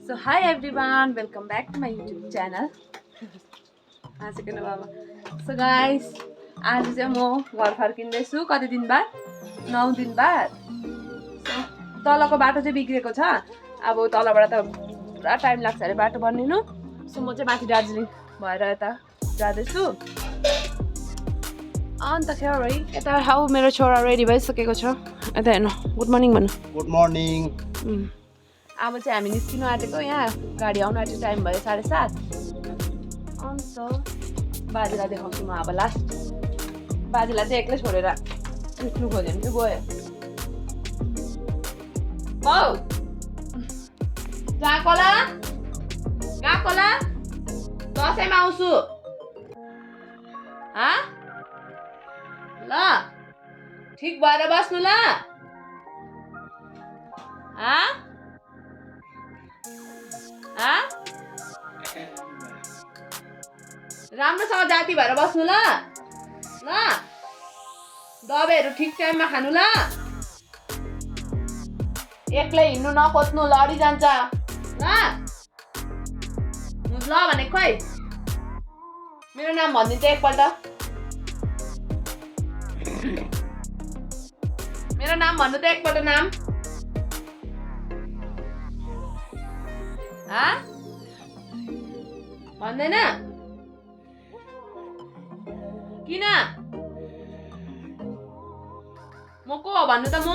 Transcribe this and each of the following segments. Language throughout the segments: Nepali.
So hi everyone, welcome back to my YouTube channel. So guys, आज चाहिँ म घर फर्किँदैछु कति दिन बाद 9 दिन बाद. So तलको बाटो चाहिँ बिग्रेको छ. अब तलबाट त पुरा टाइम लाग्छ अरे बाटो बनिनु. So म चाहिँ माथि दार्जिलिङ भएर यता जादैछु. अन्तखेरि यता हाउ मेरो छोरा रेडी भइसकेको छ. यता हेर्नु. गुड मर्निङ भन्नु. Good morning. अब चाहिँ हामी निस्किनु आँटेको. यहाँ गाडी आउनु आँटेको टाइम भयो 7:30. अन्त बाजेलाई देखाउँछु म अब लास्ट. बाजेलाई चाहिँ एक्लै छोडेर उठ्नु खोज्यो भने चाहिँ गयो. बाउ गएको होला दसैँमा आउँछु. ल ठिक भएर बस्नु ल. राम्रोसँग जाति भएर बस्नु ल. ल दबाईहरू ठिक टाइममा खानु ल. एक्लै हिँड्नु नखोज्नु लडी जान्छ ल. ल भनेको खै. मेरो नाम भनिदिन्छ एकपल्ट. मेरो नाम भन्नु त एकपल्ट नाम. भन्दैन किन? म को हो भन्नु त म.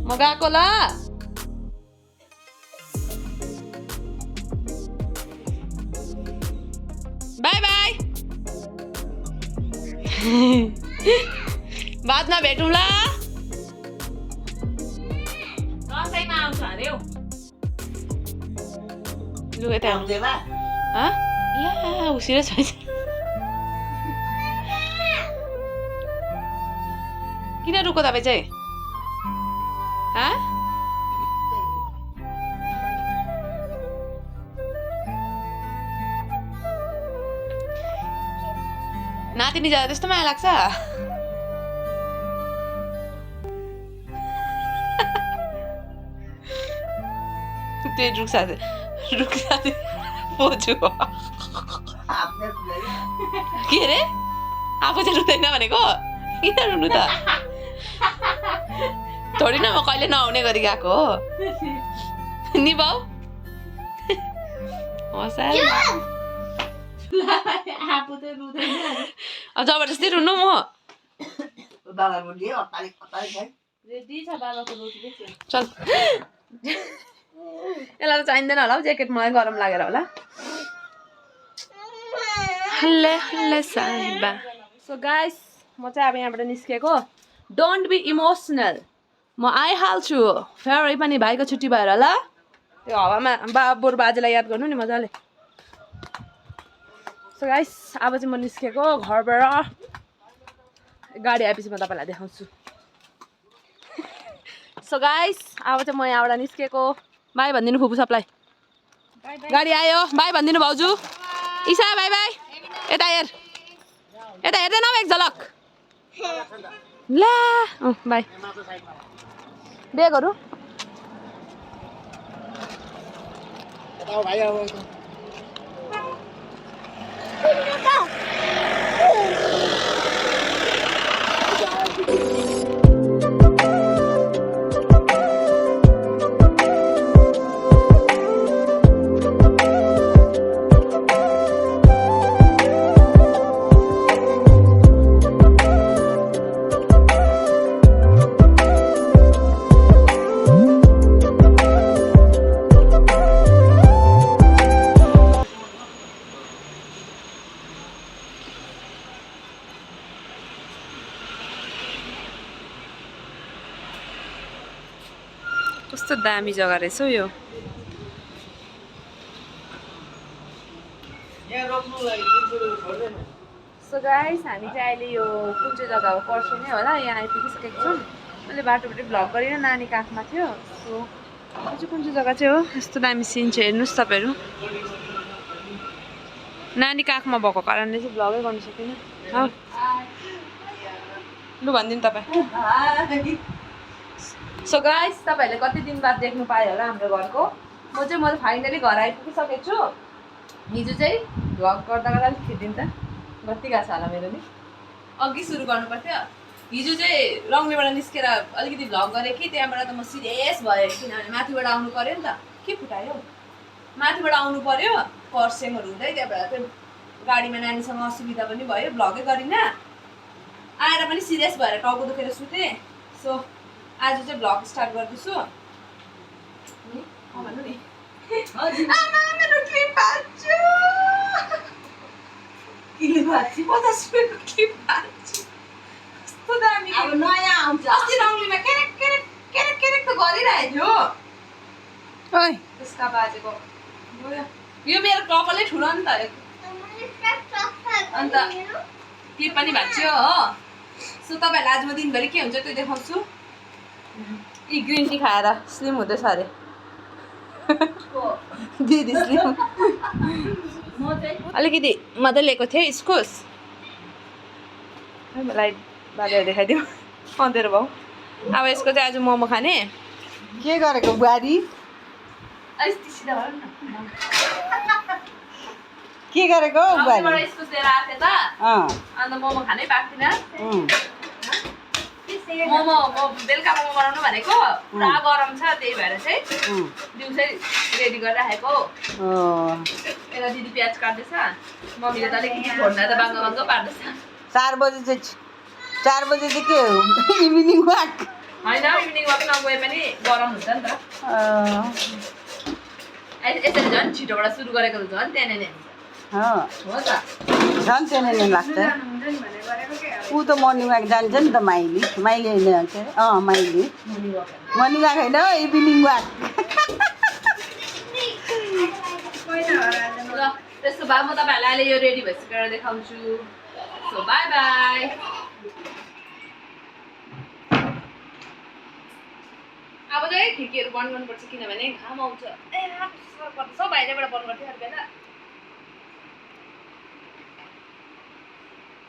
म गएको ल. By by. बादमा भेटौँ ल. दसैँमा आउँछ अरे हौ. लु यता आउँछ. ला उसिरै छैन. किन रुको तपाईँ चाहिँ? नातिनी जाँदा त्यस्तो माया लाग्छ. त्यो रुक्सा बोजू हो. के अरे आफू चाहिँ रुँदैन भनेको. किन रुनु त? थोडी न म कहिले नआउने गरी गएको हो नि बाउ. जबरजस्ती रुनु म. चल यसलाई त चाहिँदैन होला हौ ज्याकेट. मलाई गरम लागेर होला. सो गाइस म चाहिँ अब यहाँबाट निस्केको. Don't be emotional. म आइहाल्छु फेरि पनि भाइको छुट्टी भएर ल. त्यो हावामा बरु बाजेलाई याद गर्नु नि मजाले. सो गाइस अब चाहिँ म निस्केको घरबाट. गाडी आएपछि म तपाईँलाई देखाउँछु. सो गाइस अब चाहिँ म यहाँबाट निस्केको. बाई भनिदिनु फुपू सबलाई. गाडी आयो बाई भनिदिनु भाउजू. Isha bye bye. यता हेर. यता हेर्दैन हौ एक झलक. ला बाई. बेगहरू कस्तो दामी जग्गा रहेछ हौ यो. सो गाइस हामी चाहिँ अहिले यो कुन चाहिँ जग्गा हो पर्सि नै होला यहाँ आइपुगिसकेको छौँ. मैले बाटोबाट भ्लग गरिनँ. नानीको आँखमा थियो. सो यो चाहिँ कुन चाहिँ जग्गा चाहिँ हो. यस्तो दामी सिन छ हेर्नुहोस् तपाईँहरू. नानीको आँखमा भएको कारणले चाहिँ भ्लगै गर्नु सकिनँ. लु भनिदिनु तपाईँ सो गाइस तपाईँहरूले कति दिन बाद देख्नु पायो होला हाम्रो घरको म फाइनली घर आइपुगिसकेको छु हिजो चाहिँ भ्लग गर्दा गर्दा अलिक खिचिदिनु त कति गएको छ होला मेरो नि अघि सुरु गर्नु पर्थ्यो हिजो चाहिँ रङ्गलीबाट निस्केर अलिकति भ्लग गरेँ कि त्यहाँबाट त म सिरियस भएँ किनभने माथिबाट आउनु पर्यो नि त के फुटायो माथिबाट आउनु पर्यो कर्सेङहरू हुँदै त्यहाँबाट चाहिँ गाडीमा नानीसँग असुविधा पनि भयो भ्लगै गरिनँ आएर पनि सिरियस भएर टाउको दुखेर सुतेँ सो आज चाहिँ भ्लग स्टार्ट गर्दैछु भन्नु नि मेरो क्लिप भाँच्छु किले भाँच्छु 50 रुपियाँको क्लिप भाँच्छु कस्तो दामी अब नयाँ आउँछ अस्ति रङ्गलीमा केरेक केरेक केरेक केरेक त गरिरहेको थियो ओइ त्यसका बाजेको यो मेरो कपालै ठुलो नि त अन्त क्लिप पनि भाँच्यो हो सो तपाईँहरूलाई आज म दिनभरि के हुन्छ त्यो देखाउँछु यी ग्रिन टी खाएर स्लिम हुँदैछ अरे दिदी स्लिम अलिकति मात्रै लिएको थिएँ इस्कुस लाइट बालेर देखाइदिउँ अँधेरो भाउ अब यसको चाहिँ आज मोमो खाने के गरेको बुहारी के गरेको बुहारी इस्कुस लिएर आएको थिएँ त अन्त मोमो खानै पाएको थिइनँ मोमो बेलुका मोमो बनाउनु भनेको पुरा गरम छ त्यही भएर चाहिँ दिउँसै रेडी गरिराखेको यता दिदी प्याज काट्दैछ मम्मीले त अलिकति फोड्दा त बाङ्गो बाङ्गो पार्दैछ 4 बजे चाहिँ के हो इभिनिङ वाक होइन इभिनिङ वाक नगए पनि गरम हुन्छ नि त यसरी झन् छिटोबाट सुरु गरेको त झन् त्यहाँ नै हो त झन् त्यहाँ लाग्छ ऊ त मर्निङ वाक जान्छ नि त माइली होइन के अरे माइली मर्निङ वाक होइन इभिनिङ वाक ल त्यसो भए म तपाईँहरूलाई अहिले यो रेडी भइसकेर देखाउँछु सो बाई बाई अब चाहिँ खिड्कीहरू बन्द गर्नुपर्छ किनभने घाम आउँछ ए सब बाहिरबाट बन्द गर्थ्यो अर्को बेला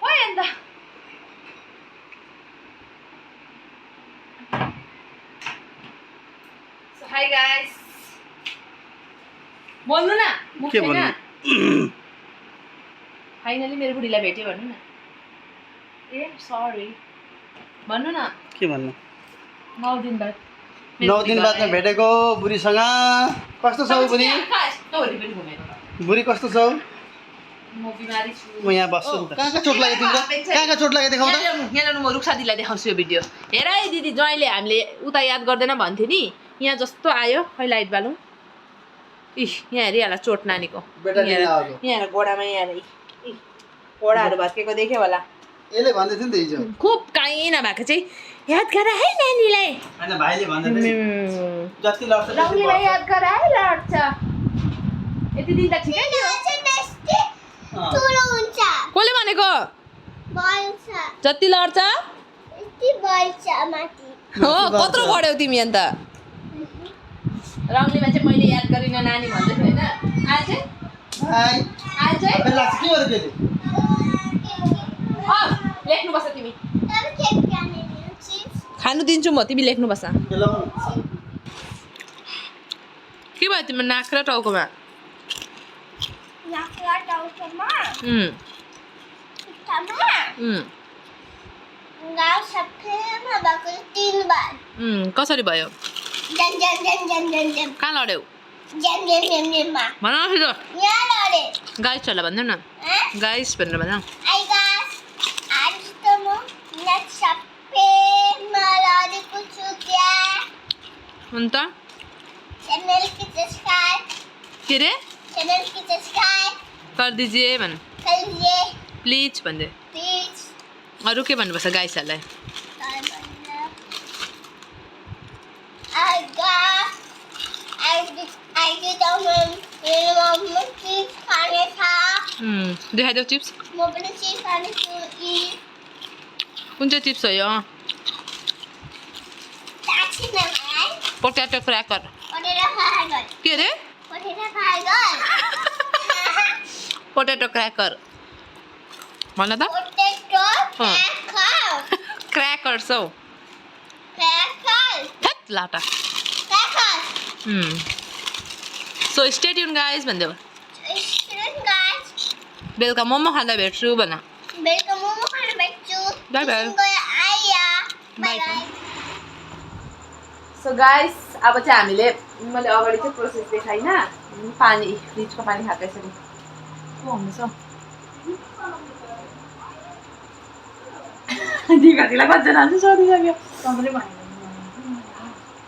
खोइ अन्त सो हाई गाइस बोल्नु न के भन्नु फाइनली मेरो बुढीलाई भेट्यो भन्नु न ए सरी भन्नु न के भन्नु 9 दिन बाद 9 दिन बादमा भेटेको बुढीसँग कस्तो छौ बुढी बुढी कस्तो छौ म बिमारी छु म यहाँ बस्छु नि त कहाँ चोट लाग्यो तिम्रो कहाँ चोट लाग्यो देखाउ त यहाँ म रुक्सा दिदीलाई देखाउँछु यो भिडियो हेर है दिदी ज्वाइँले हामीले उता याद गर्दैन भन्थ्यो नि यहाँ जस्तो आयो खै लाइट बालौँ इस यहाँ हेरिहाल चोट नानीको यहाँ गोडामा यहाँ गोडाहरू भत्केको देख्यो होला यसले भन्दै थियो नि त हिजो खुब काहीँ नभएको चाहिँ याद गर है नानीलाई हैन भाइले भन्दै थियो जति लड्छ रङ्गलीलाई याद गर है लड्छ यति दिन त ठिकै थियो ठुलो हुन्छ कसले भनेको बल्छ जति लड्छ यति बल्छ माथि हो कत्रो बढ्यौ तिमी अन्त रङ्गलीमा चाहिँ मैले याद गरिनँ नानी भन्दै थियो होइन आज चाहिँ के गर्दै थियो लेख्नुपर्छ तिमी खानु दिन्छु म तिमी लेख्नुपर्छ के भयो तिम्रो नाक र टाउकोमा कसरी भयो कहाँ लड्यौ भन छिटो गाइसहरूलाई भन्नु न गाइस भनेर भन अन्त के रे कर दीजिए भन प्लिज भन्दै अरू के भन्नुपर्छ गाइसहरूलाई देखाइदेऊ चिप्स कुन चाहिँ चिप्स हो यो पोटेटो क्र्याकर के रे पोटेटो क्र्याकर भन त क्र्याकर्स हौ Crackers. थ्याट लाटा Crackers. So stay tuned guys भन्देऊ Student guys. बेलुका मोमो खाँदा भेट्छु भन बेलुका मोमो खान भेट्छु Bye bye. आइया बाई बाई सो गाइस अब चाहिँ हामीले मैले अगाडि चाहिँ प्रोसेस देखाइन पानी फ्रिजको पानी खाएको यसरी को हुँदैछ दिघातीलाई कतिजना चाहिँ सोधिसक्यो तपाईँले भनेर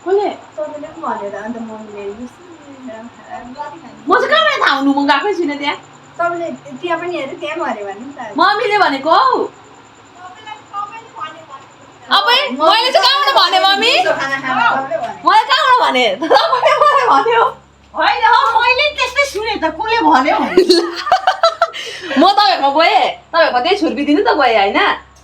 कसले तपाईँले पो भनेर अन्त मम्मीले म चाहिँ कहाँबाट थाहा हुनु म गएकै छुइनँ त्यहाँ तपाईँले त्यहाँ पनि हेऱ्यो त्यहाँ भन्यो भने नि त मम्मीले भनेको हौ अब मैले चाहिँ कहाँबाट भने मम्मी खाना खाना तपाईँले भने मैले कहाँबाट भने तपाईँले मलाई भन्यो होइन मैले त्यस्तै सुने त कसले भन्यो म तपाईँहरूमा गएँ तपाईँहरूको त्यही छुर्पी दिनु त गएँ होइन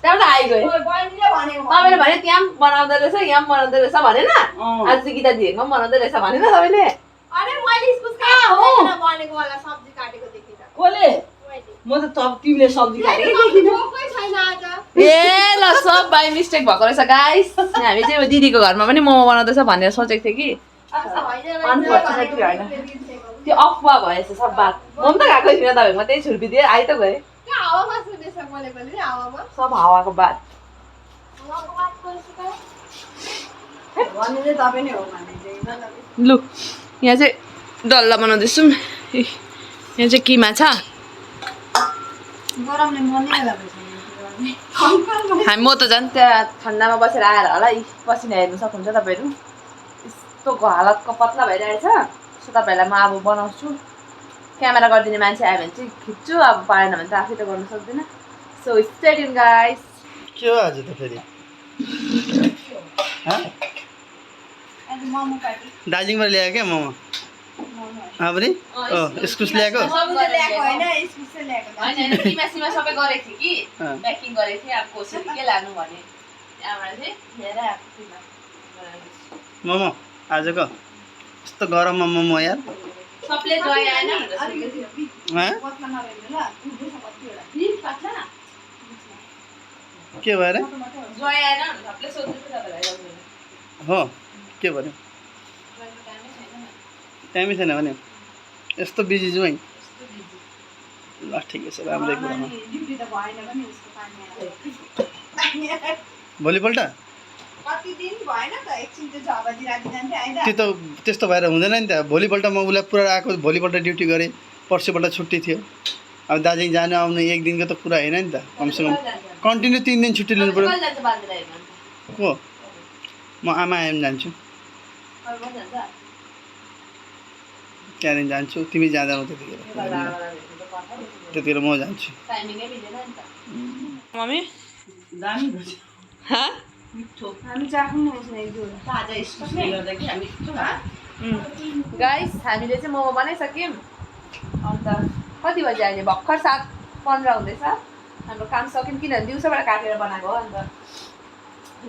त्यहाँबाट आइगएँ बहिनीले भनेको तपाईँले भने त्यहाँ पनि बनाउँदो रहेछ यहाँ पनि बनाउँदो रहेछ भनेन आज चाहिँ गीता दिदीको पनि बनाउँदो रहेछ भनेन तपाईँले अरे मैले इस्कुस काटेको भनेको होला सब्जी काटेको देखेर कसले म त तिमीले सब्जी खाएकै देखिनँ भोकै छैन आज ए ल सब बाई मिस्टेक भएको रहेछ गाइस हामी चाहिँ दिदीको घरमा पनि मोमो बनाउँदैछ भनेर सोचेको थिएँ कि अनफर्चुनेटली होइन त्यो अफवाह भएछ सब बात म पनि त गएको छुइनँ तपाईँकोमा त्यही छुर्पी दिएर आइ त गएँ हावामा सुनेछ मैले पनि हावामा सब हावाको बात भन्ने तपाईँ नै हो भने चाहिँ लु यहाँ चाहिँ डल्ला बनाउँदैछु यहाँ चाहिँ किमा छ गरमले मर्ने बेला हामी म त झन् त्यहाँ ठन्डामा बसेर आएर होला पसिना हेर्नु सक्नुहुन्छ तपाईँहरू यस्तो हालतको पत्ला भइरहेछ सो तपाईँहरूलाई म अब बनाउँछु क्यामेरा गरिदिने मान्छे आयो भने चाहिँ खिच्छु अब पाएन भने त आफै त गर्नु सक्दिनँ सो स्टे ट्युन गाइस के हो आज त फेरि मोमो काटे दार्जिलिङबाट ल्यायो क्या मोमो पनि इस्कुस ल्याएको सब्जी ल्याएको होइन इस्कुस चाहिँ ल्याएको होइन किमा सिमा सबै गरेको थिएँ कि प्याकिङ गरेको थिएँ अब कसरी के लानु भने त्यहाँबाट चाहिँ लिएर आएको किमा मोमो आजको यस्तो गरममा मोमो यार सबले जोय आएन भनेर सोचेको थियो पत्ला नभएको ल दुधै कतिवटा प्लिज पाछा के भएर जोय आएन भनेर सबले सोध्दै थियो तपाईँलाई हो के भन्यो टाइमै छैन भने यस्तो बिजी छु है ल ठिकै छ राम्रै कुरामा ड्युटी त भएन पनि उसको पानी भोलिपल्ट कति दिन भएन त एकछिन त्यो 6 बजी राति जान्थ्यो आइदा त्यो त त्यस्तो भएर हुँदैन नि त भोलिपल्ट म उसलाई पुरा आएको भोलिपल्ट ड्युटी गरेँ पर्सिपल्ट छुट्टी थियो अब दार्जिलिङ जानु आउनु एक दिनको त कुरा होइन नि त कमसेकम कन्टिन्यू 3 दिन छुट्टी लिनु पऱ्यो को म आमा आइम जान्छु त्यहाँदेखि जान्छु तिमी जाँदैनौ त्यतिखेर म जान्छु मम्मी दामी भन्छ मिठो हामी चाख्नु नहुने एक दुई ताजा इस्कुसले गर्दा कि हामी गाइस हामीले चाहिँ मोमो बनाइसक्यौँ अन्त कति बजी अहिले भर्खर 7:15 हुँदैछ हाम्रो काम सक्यौँ किनभने दिउँसोबाट काटेर बनाएको हो अन्त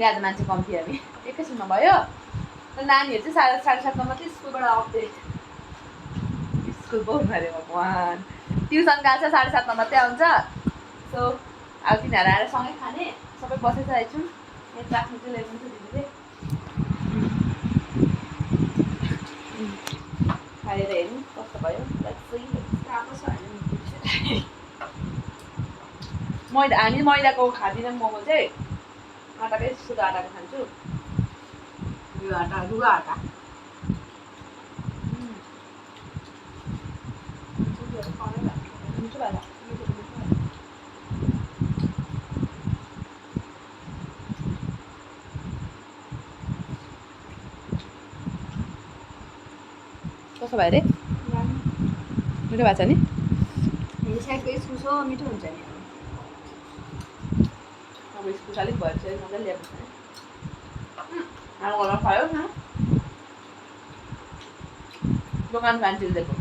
आज मान्छे कम्ती हामी एकैछिनमा भयो नानीहरू चाहिँ 7:30 मात्रै स्कुलबाट आउँदै स्कुल पाउनु अरे भगवान् ट्युसन गएको छ 7:30 मात्रै आउँछ सो अब तिनीहरू आएर सँगै खाने सबै बसिसकेको छौँ यहाँ चाख्नु चाहिँ ल्याइदिन्छ दिदीले खाएर हेर्नु कस्तो भयो मैदा हामी मैदाको खाँदिनँ मोमो चाहिँ आटाकै सुधा आटाको खान्छु यो आटा रुगा आटा कस्तो भयो अरे मिठो भएको छ नि यो साइडको इस्कुस हो मिठो हुन्छ नि अब इस्कुस अलिक भयो चाहिँ मजाले ल्याएको छ हाम्रो घरमा खायो न दोकान मान्छेले दिएको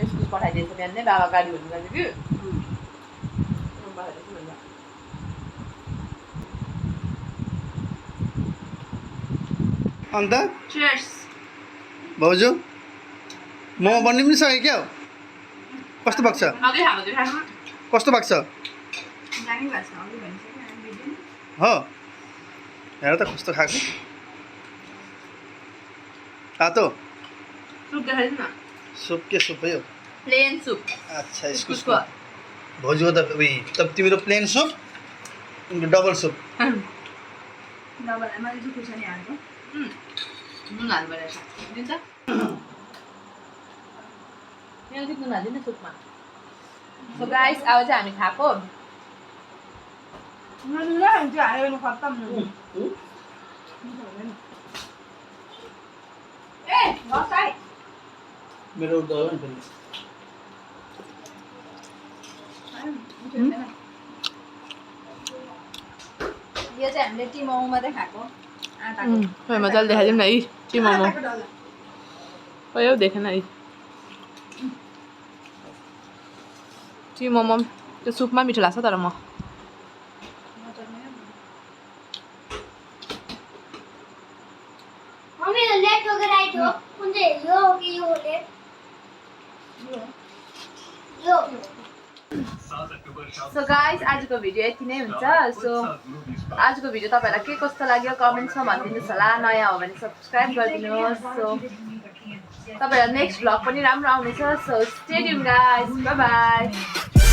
इस्कुस पठाइदिएछ बिहान नै बाबा गाडी भन्नु गएको कि अन्त Cheers. भाउजू मोमो बन्नु पनि सक्यो क्या हो कस्तो भएको छ अघि खाएको थियो खानु कस्तो भएको छ दामी भएको छ अघि भनिसक्यो हो हेर त कस्तो खाएको तातो सुप देखाइदिनु न सुप के सुप हो यो प्लेन सुप अच्छा इस्कुसको भोजुको त उयो त तिम्रो प्लेन सुप डबल सुप डबललाई मैले चाहिँ खुर्सानी हाल्छु नुन हाल्नु पर्छ दिन्छ यहाँ चाहिँ नुन हाल्दिनँ सुपमा सो गाइस अब चाहिँ हामी खाएको नुन ल त्यो हाल्यो भने खत्तम नुन ए बसाइ मेरो उठ्दा हो नि फेरि यो चाहिँ हामीले टी मोमो मात्रै खाएको आटाको मजाले देखाइदिउँ न है टी मोमो आटाको डल्ला यो देखेन है टी मोमो त्यो सुपमा मिठो लाग्छ तर म मम्मी लेफ्ट हो कि राइट हो कुन चाहिँ यो हो कि यो हो लेफ्ट यो सो गाइस आजको भिडियो यति नै हुन्छ सो आजको भिडियो तपाईँलाई के कस्तो लाग्यो कमेन्ट्समा भनिदिनुहोस् होला नयाँ हो भने सब्सक्राइब गरिदिनुहोस् सो तपाईँलाई नेक्स्ट भ्लग पनि राम्रो आउनेछ so stay tune guys bye bye